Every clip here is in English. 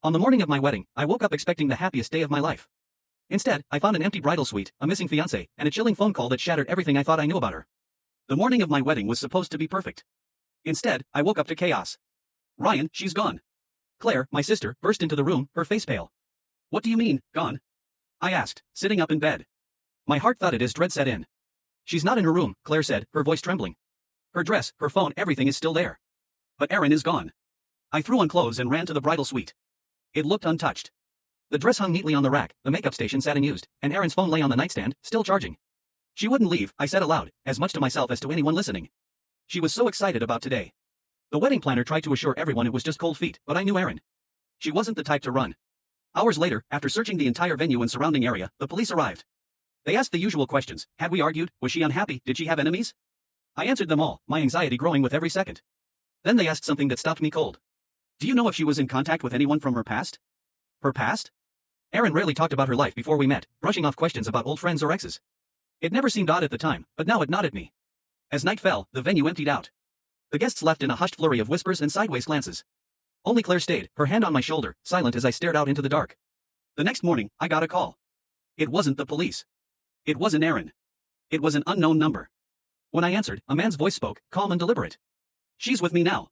On the morning of my wedding, I woke up expecting the happiest day of my life. Instead, I found an empty bridal suite, a missing fiancé, and a chilling phone call that shattered everything I thought I knew about her. The morning of my wedding was supposed to be perfect. Instead, I woke up to chaos. Ryan, she's gone. Claire, my sister, burst into the room, her face pale. What do you mean, gone? I asked, sitting up in bed. My heart thudded as dread set in. She's not in her room, Claire said, her voice trembling. Her dress, her phone, everything is still there. But Erin is gone. I threw on clothes and ran to the bridal suite. It looked untouched. The dress hung neatly on the rack, the makeup station sat unused, and Erin's phone lay on the nightstand, still charging. She wouldn't leave, I said aloud, as much to myself as to anyone listening. She was so excited about today. The wedding planner tried to assure everyone it was just cold feet, but I knew Erin. She wasn't the type to run. Hours later, after searching the entire venue and surrounding area, the police arrived. They asked the usual questions. Had we argued? Was she unhappy? Did she have enemies? I answered them all, my anxiety growing with every second. Then they asked something that stopped me cold. Do you know if she was in contact with anyone from her past? Her past? Erin rarely talked about her life before we met, brushing off questions about old friends or exes. It never seemed odd at the time, but now it gnawed at me. As night fell, the venue emptied out. The guests left in a hushed flurry of whispers and sideways glances. Only Claire stayed, her hand on my shoulder, silent as I stared out into the dark. The next morning, I got a call. It wasn't the police. It wasn't Erin. It was an unknown number. When I answered, a man's voice spoke, calm and deliberate. She's with me now.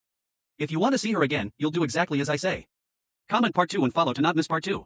If you want to see her again, you'll do exactly as I say. Comment part 2 and follow to not miss part 2.